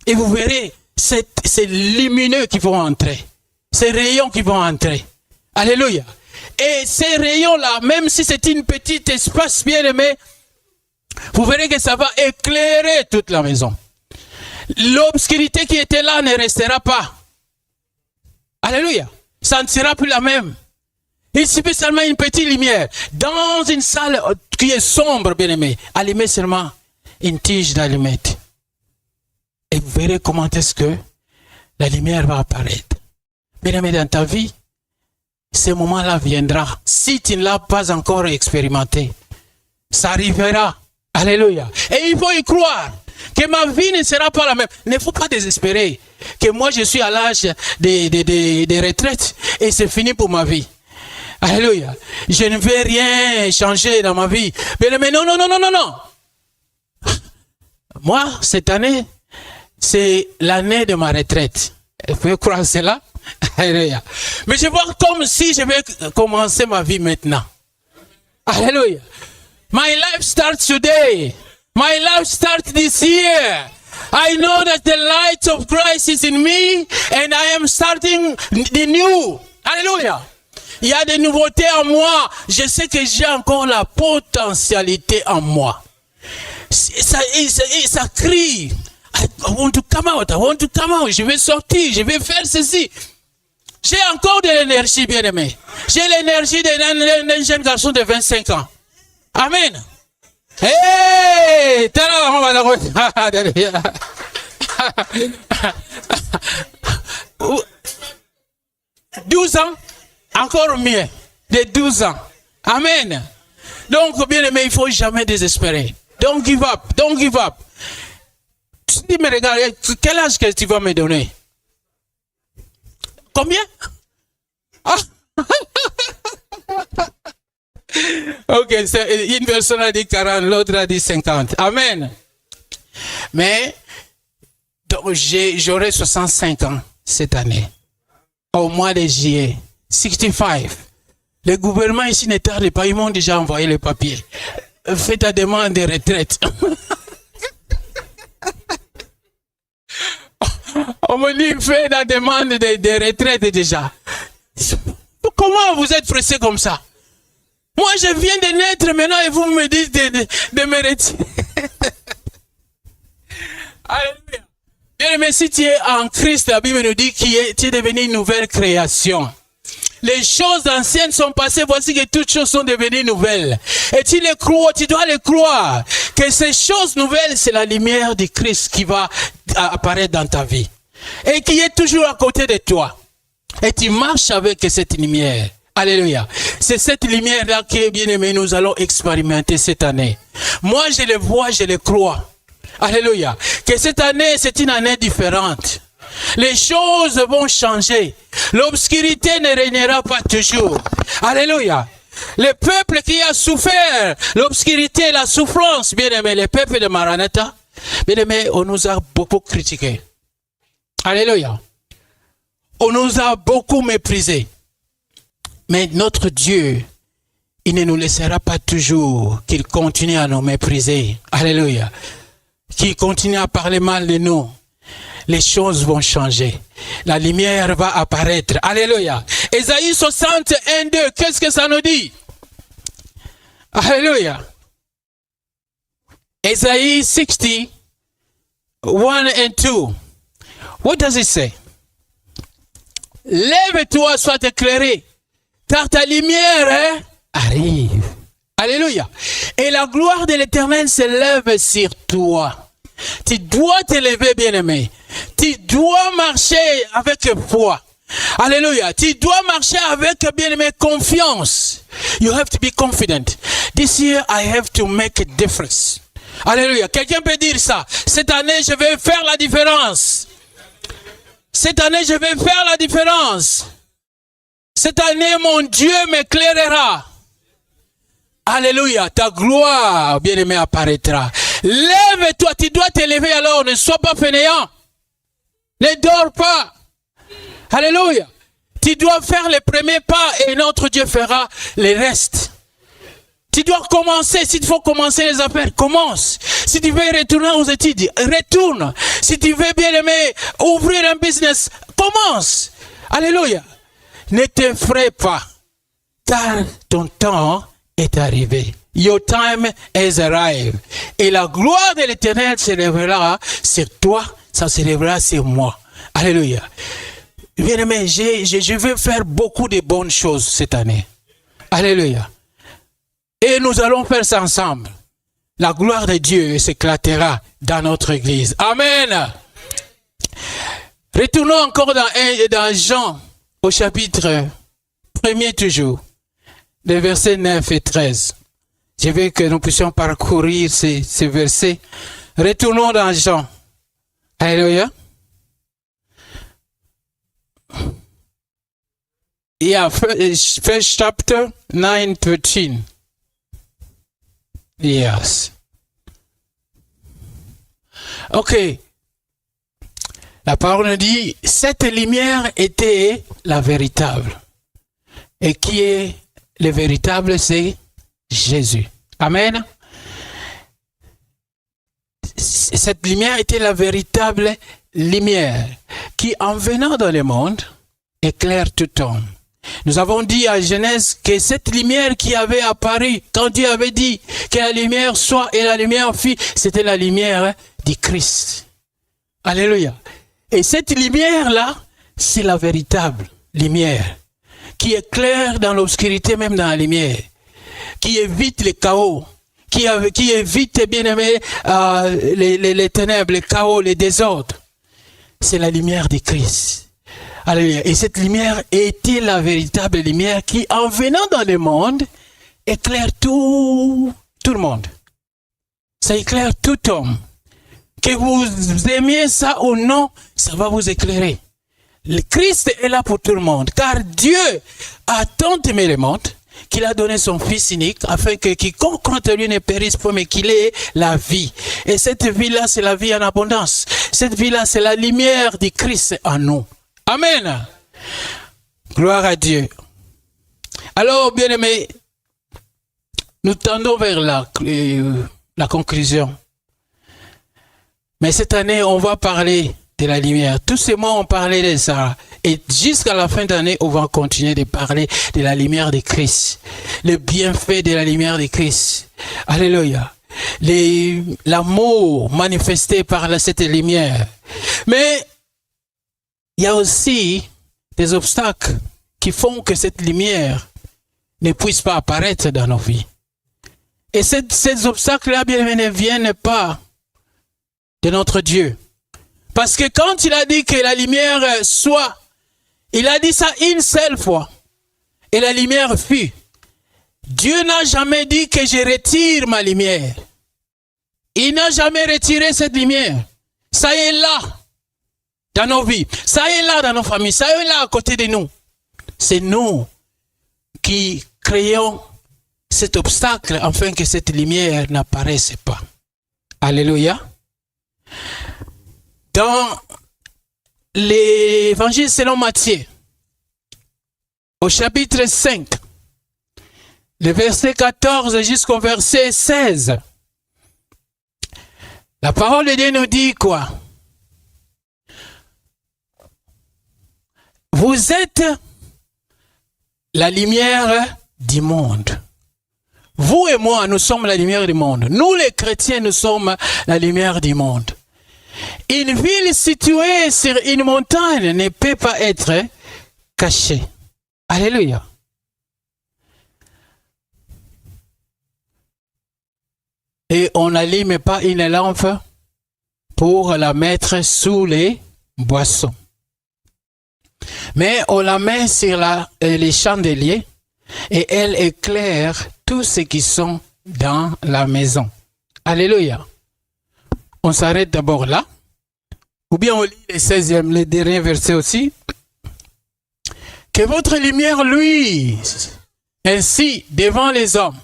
Et vous verrez ces lumineux qui vont entrer. Ces rayons qui vont entrer. Alléluia. Et ces rayons-là, même si c'est une petite espace bien aimé, vous verrez que ça va éclairer toute la maison. L'obscurité qui était là ne restera pas. Alléluia. Ça ne sera plus la même. Il suffit seulement une petite lumière. Dans une salle qui est sombre, bien aimé, allumez seulement une tige d'allumette. Et vous verrez comment est-ce que la lumière va apparaître. Bien aimé, dans ta vie, ce moment-là viendra. Si tu ne l'as pas encore expérimenté, ça arrivera. Alléluia. Et il faut y croire que ma vie ne sera pas la même. Il ne faut pas désespérer. que moi je suis à l'âge des retraites et c'est fini pour ma vie. Alléluia. Je ne vais rien changer dans ma vie. Mais non, non, non, non, non, non. Moi, cette année, c'est l'année de ma retraite. Vous pouvez croire cela? Alléluia. Mais je vois comme si je vais commencer ma vie maintenant. Alléluia. My life starts today. My life starts this year. I know that the light of Christ is in me and I am starting the new. Alléluia. Il y a des nouveautés en moi. Je sais que j'ai encore la potentialité en moi. Ça crie. I want to come out. I want to come out. Je vais sortir. Je vais faire ceci. J'ai encore de l'énergie, bien-aimé. J'ai l'énergie d'un jeune garçon de 25 ans. Amen. Hey! 12 ans, encore mieux. De 12 ans. Amen. Donc, bien-aimé, il ne faut jamais désespérer. Don't give up. Don't give up. Tu dis, mais regarde, quel âge que tu vas me donner? Combien? Ah. Ok, une personne a dit 40, l'autre a dit 50. Amen. Mais, j'aurai 65 ans cette année. Au mois de juillet. 65. Le gouvernement ici ne tarde pas, ils m'ont déjà envoyé les papiers. Fais ta demande de retraite. On me dit, fais la demande de retraite déjà. Comment vous êtes pressé comme ça? Moi, je viens de naître maintenant et vous me dites de me retirer. Alléluia. Bien, mais si tu es en Christ, la Bible nous dit que tu es devenu une nouvelle création. Les choses anciennes sont passées, voici que toutes choses sont devenues nouvelles. Et tu les crois, tu dois les croire. Que ces choses nouvelles, c'est la lumière de Christ qui va apparaître dans ta vie. Et qui est toujours à côté de toi. Et tu marches avec cette lumière. Alléluia. C'est cette lumière-là que, bien aimé, nous allons expérimenter cette année. Moi, je le vois, je le crois. Alléluia. Que cette année, c'est une année différente. Les choses vont changer. L'obscurité ne régnera pas toujours. Alléluia. Le peuple qui a souffert, l'obscurité, la souffrance, bien aimé, le peuple de Maranatha, bien aimé, on nous a beaucoup critiqué. Alléluia. On nous a beaucoup méprisé. Mais notre Dieu, il ne nous laissera pas toujours qu'il continue à nous mépriser. Alléluia. Qu'il continue à parler mal de nous. Les choses vont changer. La lumière va apparaître. Alléluia. Ésaïe 61, 2, qu'est-ce que ça nous dit? Alléluia. Ésaïe 60, 1 and 2. What does it say? Lève-toi, sois éclairé, car ta lumière arrive. Alléluia. Et la gloire de l'Éternel se lève sur toi. Tu dois te lever, bien-aimé. Tu dois marcher avec foi. Alléluia. Tu dois marcher avec, bien-aimé, confiance. You have to be confident. This year, I have to make a difference. Alléluia. Quelqu'un peut dire ça. Cette année, je vais faire la différence. Cette année, je vais faire la différence. Cette année, mon Dieu m'éclairera. Alléluia. Ta gloire, bien-aimé, apparaîtra. Lève-toi. Tu dois te lever alors. Ne sois pas fainéant. Ne dors pas. Alléluia. Tu dois faire les premiers pas et notre Dieu fera les restes. Tu dois commencer. S'il faut commencer les affaires, commence. Si tu veux retourner aux études, retourne. Si tu veux, bien aimé, ouvrir un business, commence. Alléluia. Ne t'effraie pas, car ton temps est arrivé. Your time has arrived. Et la gloire de l'Éternel se révélera sur toi, ça se révélera sur moi. Alléluia. Bien aimé, je veux faire beaucoup de bonnes choses cette année. Alléluia. Et nous allons faire ça ensemble. La gloire de Dieu s'éclatera dans notre église. Amen. Retournons encore dans Jean, au chapitre 1er toujours, les versets 9 et 13. Je veux que nous puissions parcourir ces versets. Retournons dans Jean. Alléluia. Yeah, first chapter 9:13. Yes. Ok. La parole dit, cette lumière était la véritable. Et qui est le véritable, c'est Jésus. Amen. Cette lumière était la véritable lumière qui, en venant dans le monde, éclaire tout homme. Nous avons dit à Genèse que cette lumière qui avait apparu, quand Dieu avait dit que la lumière soit et la lumière fut, c'était la lumière du Christ. Alléluia. Et cette lumière-là, c'est la véritable lumière qui éclaire dans l'obscurité, même dans la lumière, qui évite le chaos, qui évite, bien aimé, les ténèbres, le chaos, les désordres. C'est la lumière du Christ. Alléluia. Et cette lumière était la véritable lumière qui, en venant dans le monde, éclaire tout le monde. Ça éclaire tout homme. Que vous aimiez ça ou non, ça va vous éclairer. Le Christ est là pour tout le monde, car Dieu a tant aimé le monde qu'il a donné son Fils unique afin que quiconque contre lui ne périsse pas, mais qu'il ait la vie. Et cette vie-là, c'est la vie en abondance. Cette vie-là, c'est la lumière du Christ en nous. Amen. Gloire à Dieu. Alors, bien aimés, nous tendons vers la conclusion. Mais cette année, on va parler de la lumière. Tous ces mois, on parlait de ça. Et jusqu'à la fin d'année, on va continuer de parler de la lumière de Christ. Le bienfait de la lumière de Christ. Alléluia. L'amour manifesté par cette lumière. Mais il y a aussi des obstacles qui font que cette lumière ne puisse pas apparaître dans nos vies. Et ces obstacles-là, bien aimés, ne viennent pas de notre Dieu. Parce que quand il a dit que la lumière soit, il a dit ça une seule fois. Et la lumière fut. Dieu n'a jamais dit que je retire ma lumière. Il n'a jamais retiré cette lumière. Ça est là, dans nos vies. Ça est là, dans nos familles. Ça est là, à côté de nous. C'est nous qui créons cet obstacle afin que cette lumière n'apparaisse pas. Alléluia. Dans l'évangile selon Matthieu, au chapitre 5, le verset 14 jusqu'au verset 16, la parole de Dieu nous dit quoi? Vous êtes la lumière du monde. Vous et moi, nous sommes la lumière du monde. Nous, les chrétiens, nous sommes la lumière du monde. Une ville située sur une montagne ne peut pas être cachée. Alléluia. Et on n'allume pas une lampe pour la mettre sous les boissons. Mais on la met sur les chandeliers et elle éclaire tous ceux qui sont dans la maison. Alléluia. On s'arrête d'abord là. Ou bien on lit le dernier verset aussi. Que votre lumière luise ainsi devant les hommes,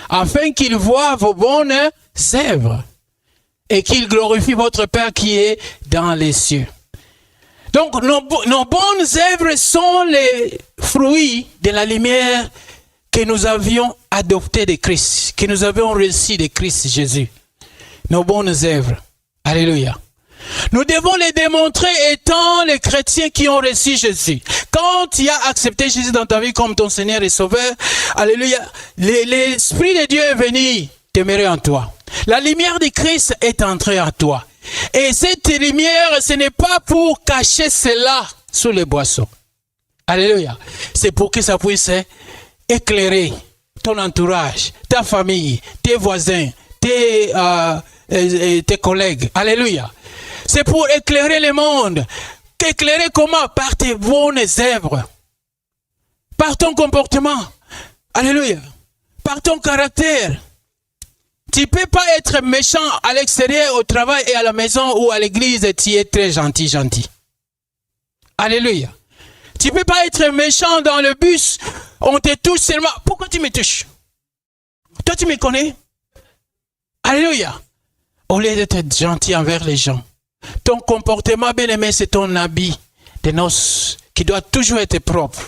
afin qu'ils voient vos bonnes œuvres et qu'ils glorifient votre Père qui est dans les cieux. Donc nos bonnes œuvres sont les fruits de la lumière que nous avions adoptée de Christ, que nous avions reçue de Christ Jésus. Nos bonnes œuvres. Alléluia. Nous devons les démontrer étant les chrétiens qui ont reçu Jésus. Quand tu as accepté Jésus dans ta vie comme ton Seigneur et Sauveur, alléluia, l'Esprit de Dieu est venu demeurer en toi. La lumière de Christ est entrée en toi. Et cette lumière, ce n'est pas pour cacher cela sous les boissons. Alléluia. C'est pour que ça puisse éclairer ton entourage, ta famille, tes voisins, tes collègues. Alléluia. C'est pour éclairer le monde. Éclairer comment? Par tes bonnes œuvres. Par ton comportement. Alléluia. Par ton caractère. Tu ne peux pas être méchant à l'extérieur, au travail et à la maison ou à l'église. Tu es très gentil. Alléluia. Tu ne peux pas être méchant dans le bus, on te touche seulement. Pourquoi tu me touches? Toi, tu me connais? Alléluia. Au lieu d'être gentil envers les gens, ton comportement, bien-aimé, c'est ton habit de noces qui doit toujours être propre.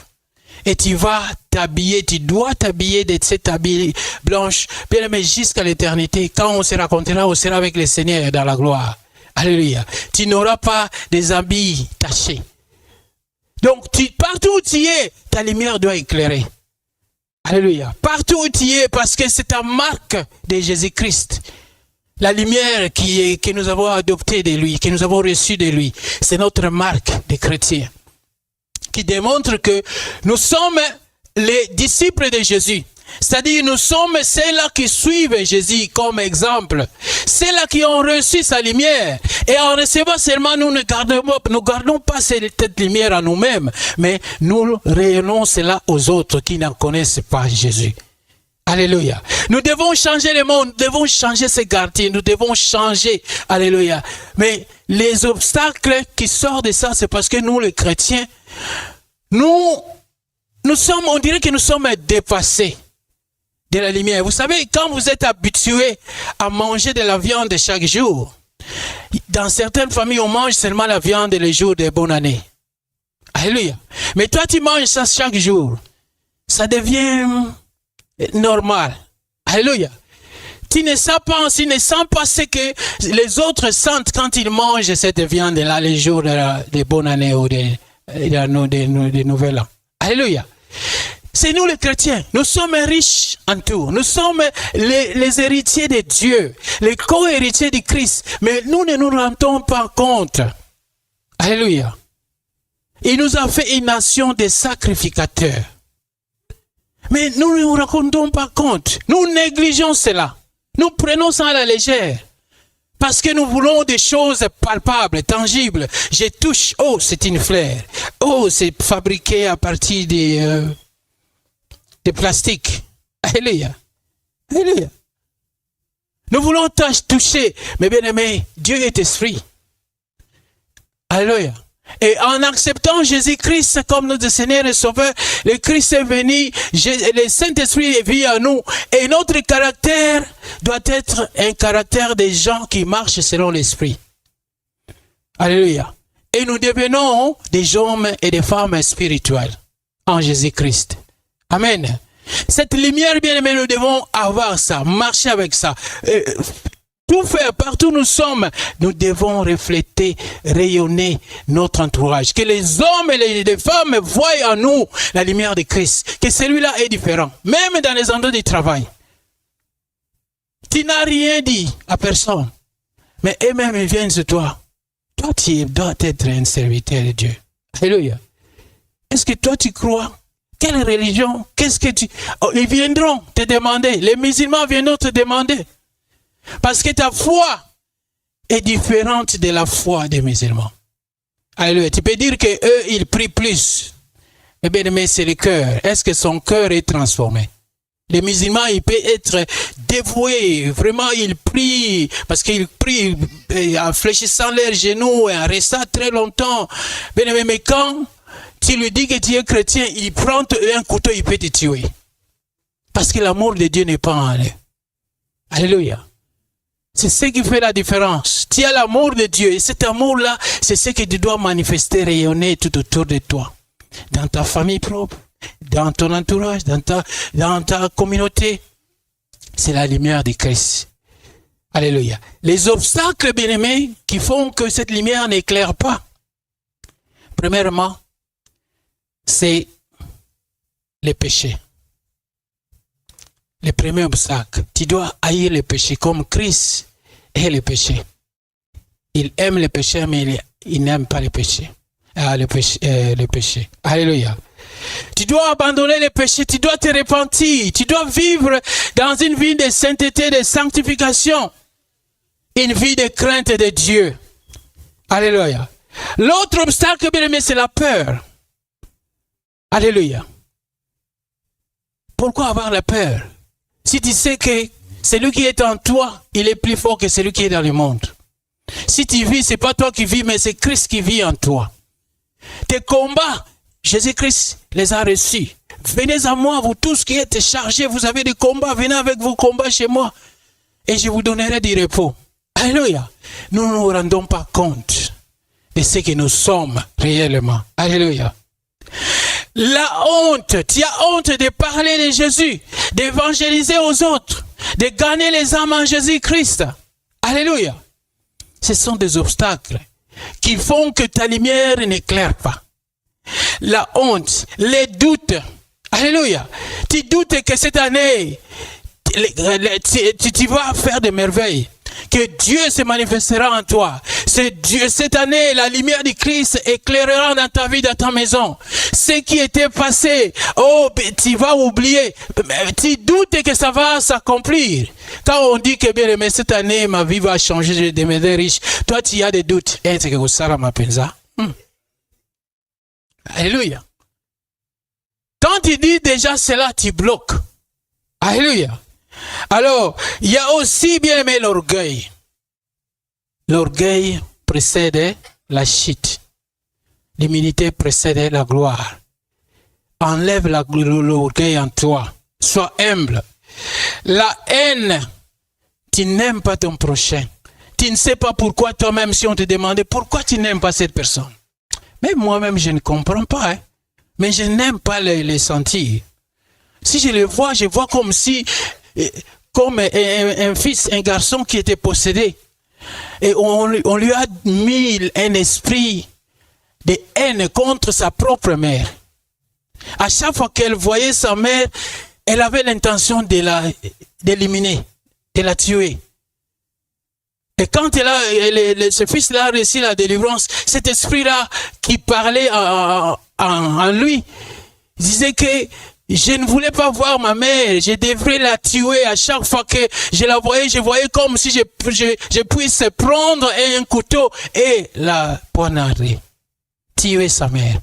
Et tu vas t'habiller, tu dois t'habiller de cet habit blanche, bien-aimé, jusqu'à l'éternité. Quand on se racontera, on sera avec le Seigneur dans la gloire. Alléluia. Tu n'auras pas des habits tachés. Donc, partout où tu es, ta lumière doit éclairer. Alléluia. Partout où tu es, parce que c'est ta marque de Jésus-Christ. La lumière que nous avons adoptée de lui, que nous avons reçue de lui, c'est notre marque de chrétiens. Qui démontre que nous sommes les disciples de Jésus. C'est-à-dire, nous sommes ceux-là qui suivent Jésus comme exemple. Ceux-là qui ont reçu sa lumière. Et en recevant seulement, nous ne gardons pas cette lumière à nous-mêmes, mais nous rayonnons cela aux autres qui ne connaissent pas Jésus. Alléluia. Nous devons changer le monde, nous devons changer ces quartiers, nous devons changer. Alléluia. Mais les obstacles qui sortent de ça, c'est parce que nous, les chrétiens, nous sommes, on dirait que nous sommes dépassés de la lumière. Vous savez, quand vous êtes habitué à manger de la viande chaque jour, dans certaines familles, on mange seulement la viande les jours de bonne année. Alléluia. Mais toi, tu manges ça chaque jour. Ça devient normal. Alléluia. Tu ne sens pas ce que les autres sentent quand ils mangent cette viande-là les jours de bonne année ou de nouvel an. Alléluia. C'est nous les chrétiens. Nous sommes riches en tout. Nous sommes les héritiers de Dieu, les co-héritiers de Christ. Mais nous ne nous rendons pas compte. Alléluia. Il nous a fait une nation de sacrificateurs. Mais nous ne nous rendons pas compte. Nous négligeons cela. Nous prenons ça à la légère. Parce que nous voulons des choses palpables, tangibles. Je touche, oh, c'est une fleur. Oh, c'est fabriqué à partir de plastique. Alléluia. Alléluia. Nous voulons toucher. Mais bien aimé, Dieu est esprit. Alléluia. Et en acceptant Jésus-Christ comme notre Seigneur et Sauveur, le Christ est venu, le Saint-Esprit vit en nous. Et notre caractère doit être un caractère des gens qui marchent selon l'Esprit. Alléluia. Et nous devenons des hommes et des femmes spirituels en Jésus-Christ. Amen. Cette lumière, bien aimée, nous devons avoir ça, marcher avec ça. Tout faire, partout où nous sommes, nous devons refléter, rayonner notre entourage. Que les hommes et les femmes voient en nous la lumière de Christ. Que celui-là est différent. Même dans les endroits du travail. Tu n'as rien dit à personne. Mais eux-mêmes, ils viennent sur toi. Toi, tu dois être un serviteur de Dieu. Alléluia. Est-ce que toi, tu crois? Quelle religion? Qu'est-ce que tu... Oh, ils viendront te demander. Les musulmans viendront te demander. Parce que ta foi est différente de la foi des musulmans. Alléluia. Tu peux dire qu'eux, ils prient plus. Mais bien aimé, c'est le cœur. Est-ce que son cœur est transformé? Les musulmans, ils peuvent être dévoués. Vraiment, ils prient. Parce qu'ils prient en fléchissant leurs genoux et en restant très longtemps. Bien aimé, mais quand tu lui dis que tu es chrétien, il prend un couteau, il peut te tuer. Parce que l'amour de Dieu n'est pas en eux. Alléluia. C'est ce qui fait la différence. Tu as l'amour de Dieu. Et cet amour-là, c'est ce que tu dois manifester, rayonner tout autour de toi. Dans ta famille propre, dans ton entourage, dans ta communauté. C'est la lumière de Christ. Alléluia. Les obstacles, bien-aimés, qui font que cette lumière n'éclaire pas. Premièrement, c'est les péchés. Le premier obstacle, tu dois haïr le péché comme Christ est le péché. Il aime le péché, mais il n'aime pas le péché. Le péché. Alléluia. Tu dois abandonner le péché, tu dois te repentir, tu dois vivre dans une vie de sainteté, de sanctification. Une vie de crainte de Dieu. Alléluia. L'autre obstacle, bien aimé, c'est la peur. Alléluia. Pourquoi avoir la peur? Si tu sais que celui qui est en toi, il est plus fort que celui qui est dans le monde. Si tu vis, ce n'est pas toi qui vis, mais c'est Christ qui vit en toi. Tes combats, Jésus-Christ les a reçus. Venez à moi, vous tous qui êtes chargés, vous avez des combats, venez avec vos combats chez moi. Et je vous donnerai du repos. Alléluia. Nous ne nous rendons pas compte de ce que nous sommes réellement. Alléluia. La honte, tu as honte de parler de Jésus, d'évangéliser aux autres, de gagner les âmes en Jésus-Christ. Alléluia. Ce sont des obstacles qui font que ta lumière n'éclaire pas. La honte, les doutes. Alléluia. Tu doutes que cette année, tu vas faire des merveilles. Que Dieu se manifestera en toi. C'est Dieu, cette année, la lumière du Christ éclairera dans ta vie, dans ta maison. Ce qui était passé, oh, tu vas oublier. Tu doutes que ça va s'accomplir. Quand on dit que, bien aimé, cette année, ma vie va changer, je vais devenir riche. Toi, tu as des doutes. C'est que vous savez ma pensa. Alléluia. Quand tu dis déjà cela, tu bloques. Alléluia. Alors, il y a aussi, bien aimé, l'orgueil. L'orgueil précède la chute. L'humilité précède la gloire. Enlève l'orgueil en toi. Sois humble. La haine, tu n'aimes pas ton prochain. Tu ne sais pas pourquoi toi-même, si on te demandait pourquoi tu n'aimes pas cette personne. Mais moi-même, je ne comprends pas. Mais je n'aime pas les sentir. Si je les vois, je vois comme si... comme un fils, un garçon qui était possédé. Et on lui a mis un esprit de haine contre sa propre mère. À chaque fois qu'elle voyait sa mère, elle avait l'intention d'éliminer, de la tuer. Et quand ce fils-là a réussi la délivrance, cet esprit-là qui parlait en lui, disait que je ne voulais pas voir ma mère, je devrais la tuer à chaque fois que je la voyais, je voyais comme si je puisse prendre un couteau et la poignarder, tuer sa mère.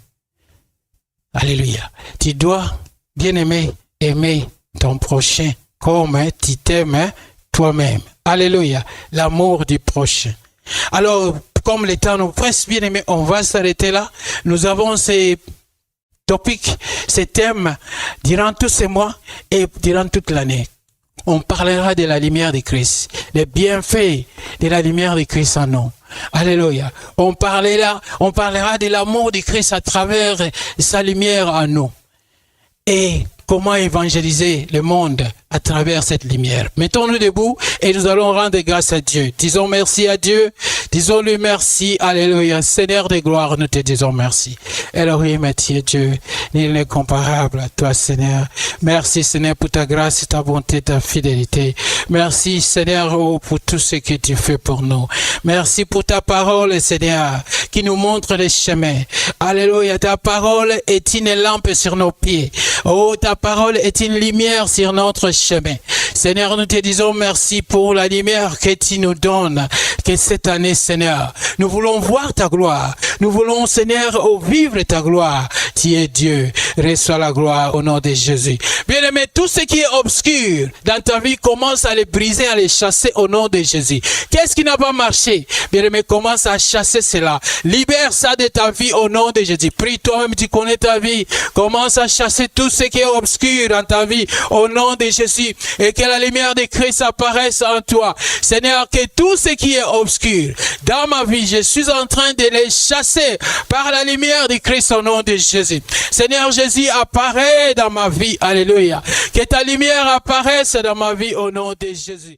Alléluia. Tu dois, bien aimer ton prochain comme tu t'aimes toi-même. Alléluia. L'amour du prochain. Alors, comme le temps nous presse, bien aimé, on va s'arrêter là. Nous avons ces topic, ces thèmes, durant tous ces mois et durant toute l'année. On parlera de la lumière de Christ, les bienfaits de la lumière de Christ en nous. Alléluia. On parlera de l'amour de Christ à travers sa lumière en nous. Et comment évangéliser le monde à travers cette lumière. Mettons-nous debout et nous allons rendre grâce à Dieu. Disons merci à Dieu. Disons-lui merci. Alléluia. Seigneur de gloire, nous te disons merci. Elohim, tu es Dieu. Il n'est comparable à toi, Seigneur. Merci, Seigneur, pour ta grâce, ta bonté, ta fidélité. Merci, Seigneur, pour tout ce que tu fais pour nous. Merci pour ta parole, Seigneur, qui nous montre les chemins. Alléluia. Ta parole est une lampe sur nos pieds. Oh, ta parole est une lumière sur notre chemin. Seigneur, nous te disons merci pour la lumière que tu nous donnes, que cette année, Seigneur, nous voulons voir ta gloire. Nous voulons, Seigneur, vivre ta gloire. Tu es Dieu. Reçois la gloire au nom de Jésus. Bien-aimé, tout ce qui est obscur dans ta vie, commence à les briser, à les chasser au nom de Jésus. Qu'est-ce qui n'a pas marché? Bien-aimé, commence à chasser cela. Libère ça de ta vie au nom de Jésus. Prie toi-même, tu connais ta vie. Commence à chasser tout ce qui est obscur dans ta vie au nom de Jésus. Et que la lumière de Christ apparaisse en toi. Seigneur, que tout ce qui est obscur dans ma vie, je suis en train de les chasser par la lumière de Christ au nom de Jésus. Seigneur Jésus, apparaît dans ma vie. Alléluia. Que ta lumière apparaisse dans ma vie au nom de Jésus.